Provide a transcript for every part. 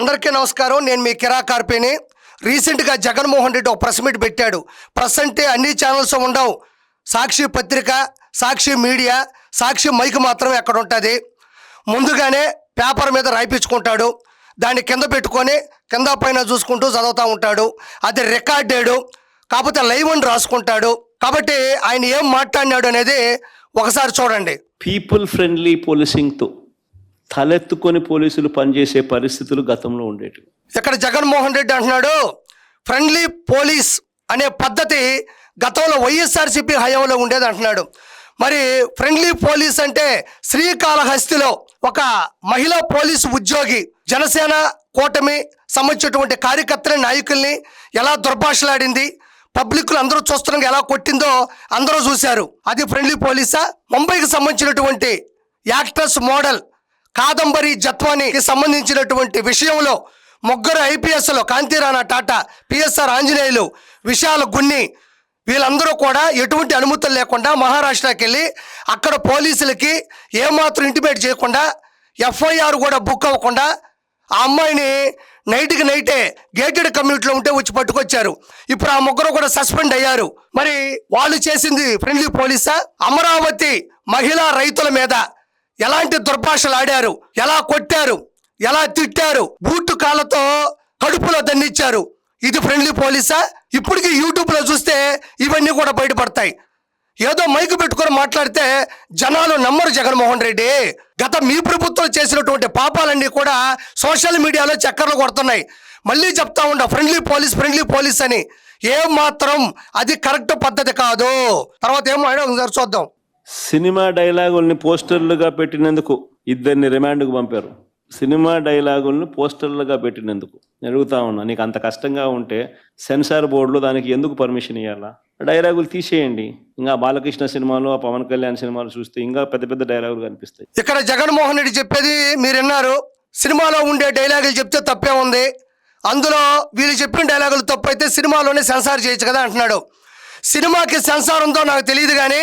అందరికీ నమస్కారం. నేను మీ కిరా కార్పేని. రీసెంట్గా జగన్మోహన్ రెడ్డి ఒక ప్రెస్ మీట్ పెట్టాడు. ప్రెస్ అంటే అన్ని ఛానల్స్ ఉండవు. సాక్షి పత్రిక, సాక్షి మీడియా, సాక్షి మైక్ మాత్రమే అక్కడ ఉంటుంది. ముందుగానే పేపర్ మీద రాయిపించుకుంటాడు, దాన్ని కింద పెట్టుకొని కింద పైన చూసుకుంటూ చదువుతూ ఉంటాడు. అది రికార్డెడ్, కాకపోతే లైవ్ అని రాసుకుంటాడు. కాబట్టి ఆయన ఏం మాట్లాడినాడు అనేది ఒకసారి చూడండి. పీపుల్ ఫ్రెండ్లీ పోలీసింగ్తో తలెత్తుకొని పోలీసులు పనిచేసే పరిస్థితులు గతంలో ఉండేవి. ఇక్కడ జగన్మోహన్ రెడ్డి అంటున్నాడు ఫ్రెండ్లీ పోలీస్ అనే పద్ధతి గతంలో వైఎస్ఆర్సీపీ హయాంలో ఉండేది అంటున్నాడు. మరి ఫ్రెండ్లీ పోలీస్ అంటే శ్రీకాళహస్తిలో ఒక మహిళా పోలీసు ఉద్యోగి జనసేన కూటమి సంబంధించినటువంటి కార్యకర్తల నాయకుల్ని ఎలా దుర్భాషలాడింది, పబ్లిక్లు అందరూ చూస్తున్నాం ఎలా కొట్టిందో అందరూ చూశారు. అది ఫ్రెండ్లీ పోలీసా? ముంబైకి సంబంధించినటువంటి యాక్ట్రెస్ మోడల్ కాదంబరి జత్వానికి సంబంధించినటువంటి విషయంలో ముగ్గురు ఐపీఎస్లో కాంతిరాణా టాటా, పిఎస్ఆర్ ఆంజనేయులు, విశాల్ గున్ని వీళ్ళందరూ కూడా ఎటువంటి అనుమతులు లేకుండా మహారాష్ట్రకి వెళ్ళి అక్కడ పోలీసులకి ఏమాత్రం ఇంటిమేట్ చేయకుండా, ఎఫ్ఐఆర్ కూడా బుక్ అవ్వకుండా ఆ అమ్మాయిని నైట్కి నైటే గేటెడ్ కమ్యూనిటీలో ఉంటే వచ్చి పట్టుకొచ్చారు. ఇప్పుడు ఆ ముగ్గురు కూడా సస్పెండ్ అయ్యారు. మరి వాళ్ళు చేసింది ఫ్రెండ్లీ పోలీసా? అమరావతి మహిళా రైతుల మీద ఎలాంటి దుర్భాషలు ఆడారు, ఎలా కొట్టారు, ఎలా తిట్టారు, బూటు కాళ్ళతో కడుపులో దండిచ్చారు. ఇది ఫ్రెండ్లీ పోలీసా? ఇప్పటికీ యూట్యూబ్లో చూస్తే ఇవన్నీ కూడా బయటపడతాయి. ఏదో మైకు పెట్టుకొని మాట్లాడితే జనాలు నమ్మరు. జగన్మోహన్ రెడ్డి గత మీ ప్రభుత్వం చేసినటువంటి పాపాలన్నీ కూడా సోషల్ మీడియాలో చక్కర్లు కొడుతున్నాయి. మళ్ళీ చెప్తా ఉండ ఫ్రెండ్లీ పోలీస్ అని. ఏం మాత్రం అది కరెక్ట్ పద్ధతి కాదు. తర్వాత ఏమో ఒకసారి చూద్దాం. సినిమా డైలాగుల్ని పోస్టర్లుగా పెట్టినందుకు ఇద్దరిని రిమాండ్కు పంపారు. సినిమా డైలాగుల్ని పోస్టర్లుగా పెట్టినందుకు అడుగుతా ఉన్నా, నీకు అంత కష్టంగా ఉంటే సెన్సార్ బోర్డులో దానికి ఎందుకు పర్మిషన్ ఇవ్వాలా? డైలాగులు తీసేయండి. ఇంకా బాలకృష్ణ సినిమాలు, ఆ పవన్ కళ్యాణ్ సినిమాలు చూస్తే ఇంకా పెద్ద పెద్ద డైలాగులు కనిపిస్తాయి. ఇక్కడ జగన్మోహన్ రెడ్డి చెప్పేది మీరు విన్నారు. సినిమాలో ఉండే డైలాగులు చెప్తే తప్పే ఉంది, అందులో వీళ్ళు చెప్పిన డైలాగులు తప్పు అయితే సినిమాలోనే సెన్సార్ చేయొచ్చు కదా అంటున్నాడు. సినిమాకి సెన్సార్ ఉందో నాకు తెలియదు, కానీ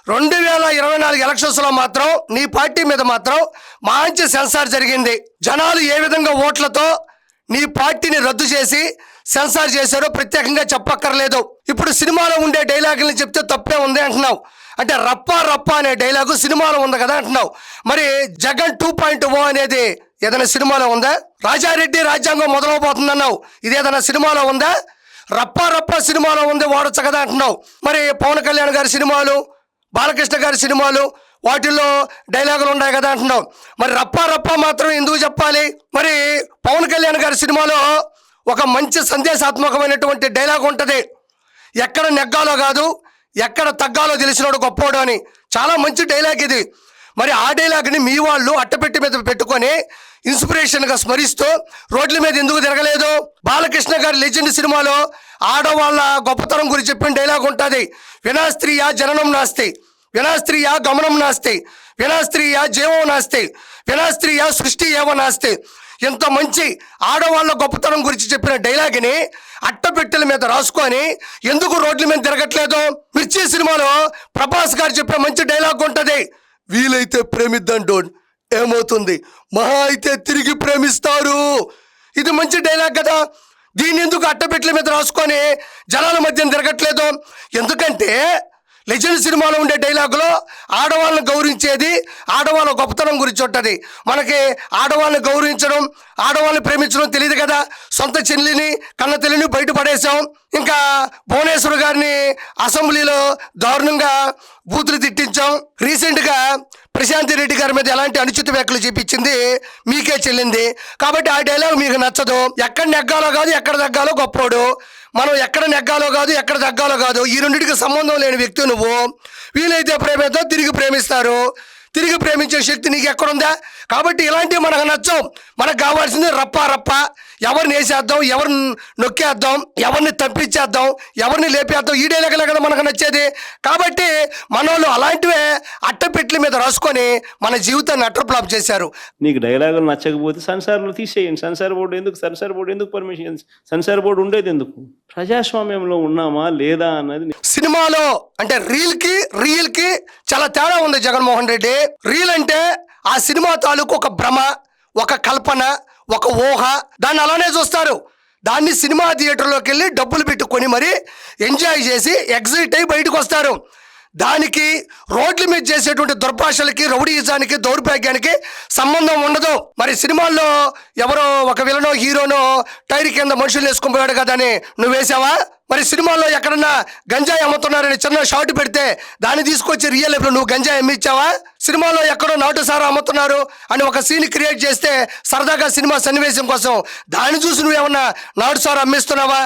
2024 ఎలక్షన్స్లో మాత్రం నీ పార్టీ మీద మాత్రం మంచి సెన్సార్ జరిగింది. జనాలు ఏ విధంగా ఓట్లతో నీ పార్టీని రద్దు చేసి సెన్సార్ చేశారో ప్రత్యేకంగా చెప్పక్కర్లేదు. ఇప్పుడు సినిమాలో ఉండే డైలాగుల్ని చెప్తే తప్పే ఉంది అంటున్నావు. అంటే రప్ప అనే డైలాగు సినిమాలో ఉంది కదా అంటున్నావు. మరి జగన్ 2.0 అనేది ఏదైనా సినిమాలో ఉందా? రాజారెడ్డి రాజ్యాంగం మొదలవబోతుందన్నావు, ఇది ఏదైనా సినిమాలో ఉందా? రప్ప సినిమాలో ఉంది, వాడొచ్చు కదా అంటున్నావు. మరి పవన్ కళ్యాణ్ గారి సినిమాలు, బాలకృష్ణ గారి సినిమాలు, వాటిల్లో డైలాగులు ఉన్నాయి కదా అంటున్నావు. మరి రప్ప మాత్రం ఎందుకు చెప్పాలి? మరి పవన్ కళ్యాణ్ గారి సినిమాలో ఒక మంచి సందేశాత్మకమైనటువంటి డైలాగ్ ఉంటుంది, ఎక్కడ నెగ్గాలో కాదు ఎక్కడ తగ్గాలో తెలిసినోడు గొప్పోడు అని. చాలా మంచి డైలాగ్ ఇది. మరి ఆ డైలాగ్ని మీ వాళ్ళు అట్టపెట్టి మీద పెట్టుకొని ఇన్స్పిరేషన్గా స్మరిస్తూ రోడ్ల మీద ఎందుకు తిరగలేదు? బాలకృష్ణ గారి లెజెండ్ సినిమాలో ఆడవాళ్ళ గొప్పతనం గురించి చెప్పిన డైలాగ్ ఉంటుంది, వినాస్త్రీయ జననం నాస్తి, వినాస్త్రీయ గమనం నాస్తి, వినాస్త్రీయ జీవం నాస్తి, వినాస్త్రీయ సృష్టి ఏవ నాస్తి. ఇంత మంచి ఆడవాళ్ళ గొప్పతనం గురించి చెప్పిన డైలాగ్ని అట్టపెట్టెల మీద రాసుకొని ఎందుకు రోడ్ల మీద తిరగట్లేదు? మిర్చి సినిమాలో ప్రభాస్ గారు చెప్పిన మంచి డైలాగ్ ఉంటుంది, వీలైతే ప్రేమిద్దంటో ఏమవుతుంది, మహా అయితే తిరిగి ప్రేమిస్తారు. ఇది మంచి డైలాగ్ కదా. దీన్ని ఎందుకు అట్టపెట్టెల మీద రాసుకొని జనాల మధ్యన తిరగట్లేదు? ఎందుకంటే లెజెండ్ సినిమాలో ఉండే డైలాగులో ఆడవాళ్ళని గౌరవించేది, ఆడవాళ్ళ గొప్పతనం గురించి ఉంటుంది. మనకి ఆడవాళ్ళని గౌరవించడం, ఆడవాళ్ళని ప్రేమించడం తెలియదు కదా. సొంత చెల్లిని కన్న తల్లిని బయటపడేసాం. ఇంకా భువనేశ్వర్ గారిని అసెంబ్లీలో దారుణంగా బూతులు తిట్టించాం. రీసెంట్గా ప్రశాంత్ రెడ్డి గారి మీద ఎలాంటి అనుచిత వ్యాఖ్యలు చేపించింది మీకే చెల్లింది. కాబట్టి ఆ డైలాగ్ మీకు నచ్చదు. ఎక్కడ నెగ్గాలో కాదు ఎక్కడ తగ్గాలో గొప్పోడు, మనం ఎక్కడ నెగ్గాలో కాదు ఎక్కడ తగ్గాలో కాదు, ఈ రెండింటికి సంబంధం లేని వ్యక్తి నువ్వు. వీలైతే ప్రేమతో తిరిగి ప్రేమిస్తారు, తిరిగి ప్రేమించే శక్తి నీకు ఎక్కడుందా? కాబట్టి ఇలాంటివి మనకు నచ్చం. మనకు కావాల్సింది రప్ప, ఎవరిని వేసేద్దాం, ఎవరిని నొక్కేద్దాం, ఎవరిని తప్పించేద్దాం, ఎవరిని లేపేద్దాం, ఈ డైలాగులే కదా మనకు నచ్చేది. కాబట్టి మన వాళ్ళు అలాంటివే అట్టపెట్ల మీద రాసుకొని మన జీవితాన్ని అట్రప్లాప్ చేశారు. నీకు డైలాగులు నచ్చకపోతే సెన్సార్లు తీసేయండి. సెన్సార్ బోర్డు ఎందుకు పర్మిషన్? సెన్సార్ బోర్డు ఉండేది ఎందుకు? ప్రజాస్వామ్యంలో ఉన్నామా లేదా అన్నది. సినిమాలో అంటే రియల్కి చాలా తేడా ఉంది జగన్మోహన్ రెడ్డి. రీల్ అంటే ఆ సినిమా తాలూకు ఒక భ్రమ, ఒక కల్పన, ఒక ఊహ, దాన్ని అలానే చూస్తారు. దాన్ని సినిమా థియేటర్లోకి వెళ్ళి డబ్బులు పెట్టుకొని మరి ఎంజాయ్ చేసి ఎగ్జిట్ అయ్యి బయటకు వస్తారు. దానికి రోడ్ల మీద చేసేటువంటి దుర్భాషలకి, రౌడీయిజానికి, దౌర్భాగ్యానికి సంబంధం ఉండదు. మరి సినిమాల్లో ఎవరో ఒక విలనో హీరోనో టైర్ కింద మనుషులు వేసుకుని పోయాడు కదా అని నువ్వు వేసావా? మరి సినిమాల్లో ఎక్కడన్నా గంజాయి అమ్ముతున్నారని చిన్న షాట్ పెడితే దాన్ని తీసుకొచ్చి రియల్ లైఫ్లో నువ్వు గంజాయి అమ్మిచ్చావా? సినిమాలో ఎక్కడో నాటు సారా అమ్ముతున్నారు అని ఒక సీన్ క్రియేట్ చేస్తే సరదాగా సినిమా సన్నివేశం కోసం దాన్ని చూసి నువ్వేమన్నా నాటు సారా అమ్మిస్తున్నావా?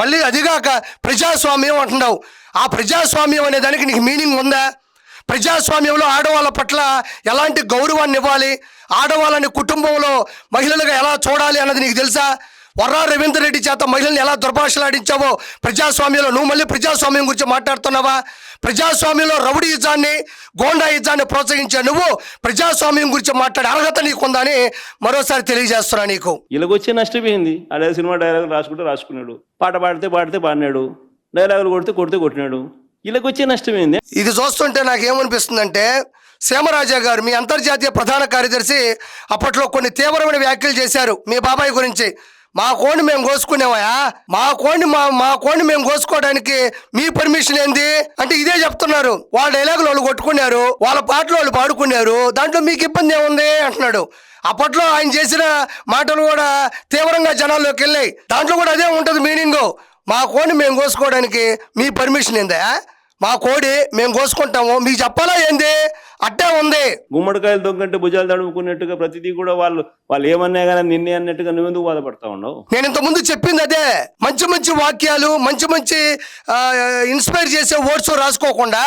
మళ్ళీ అదిగాక ప్రజాస్వామ్యం అంటున్నావు. ఆ ప్రజాస్వామ్యం అనే దానికి నీకు మీనింగ్ ఉందా? ప్రజాస్వామ్యంలో ఆడవాళ్ళ పట్ల ఎలాంటి గౌరవాన్ని ఇవ్వాలి, ఆడవాళ్ళని కుటుంబంలో మహిళలుగా ఎలా చూడాలి అన్నది నీకు తెలుసా? వర్రా రవీందర్ రెడ్డి చేత మహిళల్ని ఎలా దుర్భాషలాడించావో ప్రజాస్వామ్యంలో నువ్వు మళ్ళీ ప్రజాస్వామ్యం గురించి మాట్లాడుతున్నావా? ప్రజాస్వామ్యంలో రౌడీయిజాన్ని, గోండాయిజాన్ని ప్రోత్సహించే నువ్వు ప్రజాస్వామ్యం గురించి మాట్లాడే అర్హత నీకుందా అని మరోసారి తెలియజేస్తున్నా నీకు. ఇలాగొచ్చే నష్టపోయింది. అదే సినిమా డైలాగులు రాసుకున్నాడు, పాట పాడితే పాడినాడు, డైలాగులు కొడితే కొట్టినాడు. ఇలాగొచ్చే నష్టమైంది. ఇది చూస్తుంటే నాకేమనిపిస్తుందంటే, సీమరాజా గారు మీ అంతర్జాతీయ ప్రధాన కార్యదర్శి అప్పట్లో కొన్ని తీవ్రమైన వ్యాఖ్యలు చేశారు మీ బాబాయ్ గురించి. మా కోడిని మేము కోసుకునేవా? మా కోడిని మేము కోసుకోవడానికి మీ పర్మిషన్ ఏంది అంటే ఇదే చెప్తున్నారు. వాళ్ళ డైలాగులు వాళ్ళు కొట్టుకున్నారు, వాళ్ళ పాటలు వాళ్ళు పాడుకున్నారు, దాంట్లో మీకు ఇబ్బంది ఏముంది అంటున్నాడు. అప్పట్లో ఆయన చేసిన మాటలు కూడా తీవ్రంగా జనాల్లోకి వెళ్ళాయి. దాంట్లో కూడా అదే ఉంటుంది మీనింగ్. మా కోడిని మేము కోసుకోవడానికి మీ పర్మిషన్ ఏందా? మా కోడి మేము కోసుకుంటాము, మీకు చెప్పాలా ఏంది? అట్టే ఉంది. గుమ్మడికాయలు దొంగంటే భుజాలు తడుముకున్నట్టుగా ప్రతిదీ కూడా వాళ్ళు ఏమన్నా కానీ నిన్నే అన్నట్టుగా నువ్వెందుకు బాధపడతా ఉన్నావు? నేను ఇంతకుముందు చెప్పింది అదే. మంచి మంచి వాక్యాలు, మంచి ఇన్స్పైర్ చేసే వర్డ్స్ రాసుకోకుండా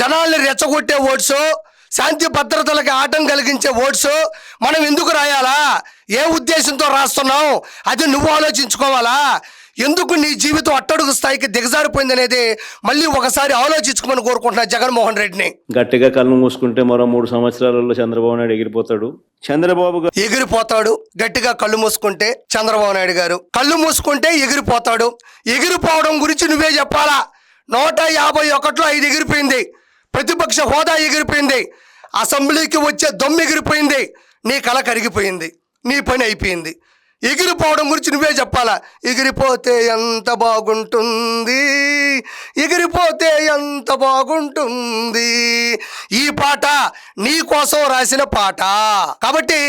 జనాల్ని రెచ్చగొట్టే వర్డ్స్, శాంతి భద్రతలకి ఆటం కలిగించే వర్డ్స్ మనం ఎందుకు రాయాలా? ఏ ఉద్దేశంతో రాస్తున్నాం అది నువ్వు ఆలోచించుకోవాలా? ఎందుకు నీ జీవితం అట్టడుగు స్థాయికి దిగజారిపోయింది అనేది మళ్ళీ ఒకసారి ఆలోచించుకోమని కోరుకుంటున్నా జగన్మోహన్ రెడ్డిని. గట్టిగా కళ్ళు మూసుకుంటే మరో 3 సంవత్సరాలలో చంద్రబాబు నాయుడు ఎగిరిపోతాడు. ఎగిరిపోతాడు. గట్టిగా కళ్ళు మూసుకుంటే చంద్రబాబు నాయుడు గారు కళ్ళు మూసుకుంటే ఎగిరిపోతాడు. ఎగిరిపోవడం గురించి నువ్వే చెప్పాలా? 151లో 5 ఎగిరిపోయింది. ప్రతిపక్ష హోదా ఎగిరిపోయింది. అసెంబ్లీకి వచ్చే దమ్ము ఎగిరిపోయింది. నీ కళ కరిగిపోయింది. నీ పని అయిపోయింది. ఎగిరిపోవడం గురించి నువ్వే చెప్పాలా? ఎగిరిపోతే ఎంత బాగుంటుంది, ఎగిరిపోతే ఎంత బాగుంటుంది. ఈ పాట నీ కోసం రాసిన పాట కాబట్టి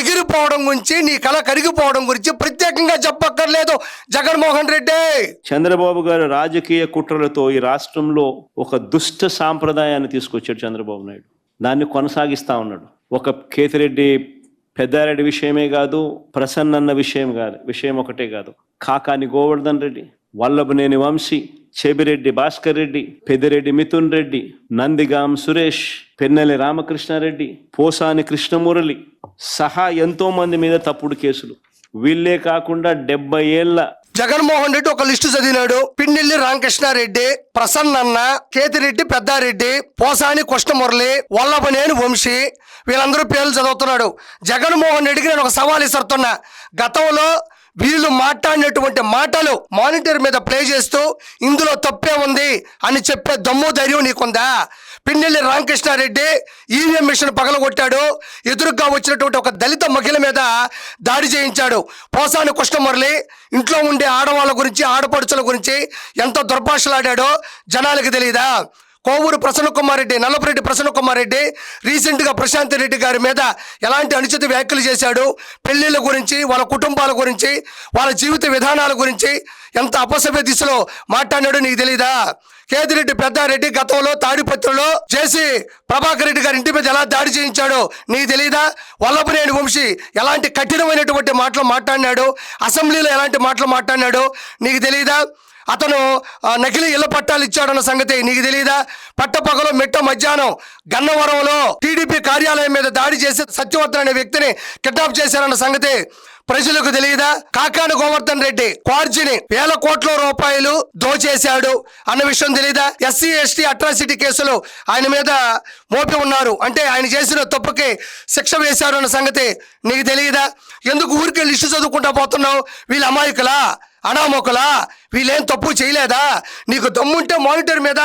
ఎగిరిపోవడం గురించి, నీ కళ కరిగిపోవడం గురించి ప్రత్యేకంగా చెప్పక్కర్లేదు జగన్మోహన్ రెడ్డి. చంద్రబాబు గారు రాజకీయ కుట్రలతో ఈ రాష్ట్రంలో ఒక దుష్ట సాంప్రదాయాన్ని తీసుకొచ్చాడు చంద్రబాబు నాయుడు. దాన్ని కొనసాగిస్తా ఉన్నాడు. ఒక కేతిరెడ్డి పెద్దారెడ్డి విషయమే కాదు, ప్రసన్న విషయం ఒకటే కాదు, కాకాని గోవర్ధన్ రెడ్డి, వల్లభనేని వంశీ, చెబిరెడ్డి భాస్కర్ రెడ్డి, పెద్దిరెడ్డి మిథున్ రెడ్డి, నందిగాం సురేష్, పెన్నెల రామకృష్ణారెడ్డి, పోసాని కృష్ణమురళి సహా ఎంతో మంది మీద తప్పుడు కేసులు. వీళ్ళే కాకుండా 70 ఏళ్ల జగన్మోహన్ రెడ్డి ఒక లిస్టు చదివినాడు. పిన్నెల్లి రామకృష్ణారెడ్డి, ప్రసన్న, కేతిరెడ్డి పెద్దారెడ్డి, పోసాని కృష్ణమురళి, వల్లభనేని వంశీ, వీళ్ళందరూ పేర్లు చదువుతున్నాడు. జగన్మోహన్ రెడ్డికి నేను ఒక సవాల్ ఇస్తున్నా. గతంలో వీళ్ళు మాట్లాడినటువంటి మాటలు మానిటర్ మీద ప్లే చేస్తూ ఇందులో తప్పే ఉంది అని చెప్పే దమ్ము ధైర్యం నీకుందా? పిన్నెల్లి రామకృష్ణారెడ్డి ఈవీఎం మిషన్ పగలగొట్టాడు. ఎదురుగా వచ్చినటువంటి ఒక దళిత మహిళ మీద దాడి చేయించాడు. పోసాని కృష్ణమురళి ఇంట్లో ఉండే ఆడవాళ్ళ గురించి, ఆడపడుచుల గురించి ఎంత దుర్భాషలాడాడో జనాలకు తెలియదా? కోవూరు ప్రసన్న కుమార్ రెడ్డి, నల్లపురెడ్డి ప్రసన్న కుమార్ రెడ్డి రీసెంట్గా ప్రశాంత్ రెడ్డి గారి మీద ఎలాంటి అనుచిత వ్యాఖ్యలు చేశాడు, పెళ్లిళ్ళ గురించి, వాళ్ళ కుటుంబాల గురించి, వాళ్ళ జీవిత విధానాల గురించి ఎంత అపసవ్య దిశలో మాట్లాడాడో నీకు తెలీదా? కేతిరెడ్డి పెద్దారెడ్డి గతంలో తాడిపత్రిలో చేసి ప్రభాకర్ రెడ్డి గారి ఇంటి మీద ఎలా దాడి చేయించాడో నీకు తెలీదా? వల్లభనేని వంశీ ఎలాంటి కఠినమైనటువంటి మాటలు మాట్లాడినాడు, అసెంబ్లీలో ఎలాంటి మాటలు మాట్లాడినాడో నీకు తెలీదా? అతను నకిలీ ఇళ్ల పట్టాలు ఇచ్చాడన్న సంగతి నీకు తెలియదా? పట్టపగలో మిట్ట మధ్యాహ్నం గన్నవరంలో టీడీపీ కార్యాలయం మీద దాడి చేసి సత్యవర్ధన్ అనే వ్యక్తిని కిడ్నాప్ చేశారన్న సంగతి ప్రజలకు తెలియదా? కాకాని గోవర్ధన్ రెడ్డి క్వార్జిని 1000 కోట్ల రూపాయలు దోచేశాడు అన్న విషయం తెలియదా? ఎస్సీ ఎస్టీ అట్రాసిటీ కేసులు ఆయన మీద మోపి ఉన్నారు, అంటే ఆయన చేసిన తప్పుకి శిక్ష వేశారు అన్న సంగతి నీకు తెలియదా? ఎందుకు ఊరికే లిస్టు చదువుకుంటా పోతున్నావు? వీళ్ళు అమాయకులా? అనామకులా, వీళ్ళేం తప్పు చేయలేదా? నీకు దమ్ముంటే మానిటర్ మీద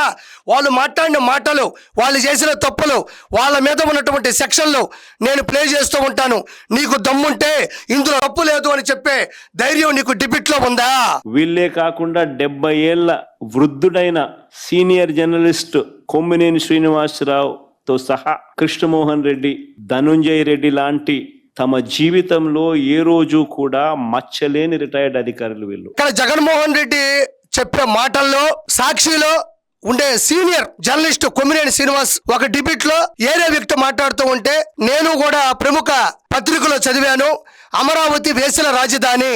వాళ్ళు మాట్లాడిన మాటలు, వాళ్ళు చేసిన తప్పులు, వాళ్ళ మీద ఉన్నటువంటి సెక్షన్లు నేను ప్లే చేస్తూ ఉంటాను. నీకు దమ్ముంటే ఇందులో తప్పు లేదు అని చెప్పే ధైర్యం నీకు డిబిట్లో ఉందా? వీళ్ళే కాకుండా 70 ఏళ్ల వృద్ధుడైన సీనియర్ జర్నలిస్ట్ కొమ్మినేని శ్రీనివాసరావుతో సహా కృష్ణమోహన్ రెడ్డి, ధనుంజయ రెడ్డి లాంటి తమ జీవితంలో ఏ రోజు కూడా మచ్చలేని రిటైర్డ్ అధికారులు వీళ్ళు. ఇక్కడ జగన్మోహన్ రెడ్డి చెప్పే మాటల్లో సాక్షిలో ఉండే సీనియర్ జర్నలిస్ట్ కొమ్మినేని శ్రీనివాస్ ఒక డిబేట్ లో ఏరే వ్యక్తి మాట్లాడుతూ ఉంటే, నేను కూడా ప్రముఖ పత్రికలో చదివాను, అమరావతి వేసిన రాజధాని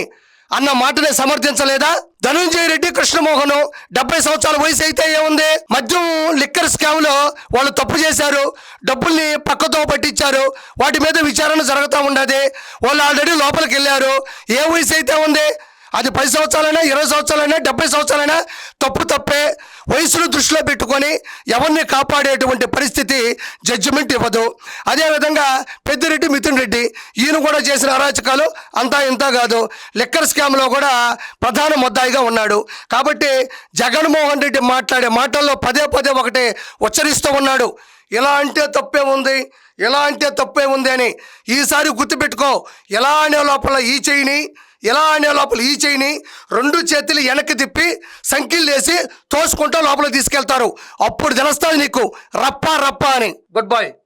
అన్న మాటనే సమర్థించలేదా? ధనుంజయ రెడ్డి, కృష్ణమోహన్ 70 సంవత్సరాల వయసు అయితే ఏముంది? మద్యం లిక్కర్ స్కామ్ లో వాళ్ళు తప్పు చేశారు, డబ్బుల్ని పక్కతో పట్టించారు, వాటి మీద విచారణ జరుగుతూ ఉండదు. వాళ్ళు ఆల్రెడీ లోపలికి వెళ్ళారు. ఏ వయసు అయితే ఉంది? అది 10 సంవత్సరాలైనా 20 సంవత్సరాలైనా 70 సంవత్సరాలైనా తప్పు తప్పే. వయసును దృష్టిలో పెట్టుకొని ఎవరిని కాపాడేటువంటి పరిస్థితి జడ్జిమెంట్ ఇవ్వదు. అదేవిధంగా పెద్దిరెడ్డి మిథున్ రెడ్డి, ఈయన కూడా చేసిన అరాచకాలు అంతా ఇంత కాదు. లిక్కర్ స్కామ్లో కూడా ప్రధాన ముద్దాయిగా ఉన్నాడు. కాబట్టి జగన్మోహన్ రెడ్డి మాట్లాడే మాటల్లో పదే పదే ఒకటే ఉచ్చరిస్తూ ఉన్నాడు, ఇలా అంటే తప్పే ఉంది, ఇలా అంటే తప్పే ఉంది అని. ఈసారి గుర్తుపెట్టుకో, ఎలా అనే లోపల ఈ చెయ్యిని, ఎలా అనే లోపల ఈ చెయ్యిని 2 చేతులు వెనక్కి తిప్పి సంఖ్యలు వేసి తోసుకుంటూ లోపల తీసుకెళ్తారు. అప్పుడు తెలుస్తుంది నీకు రప్ప రప్ప అని. Good bye.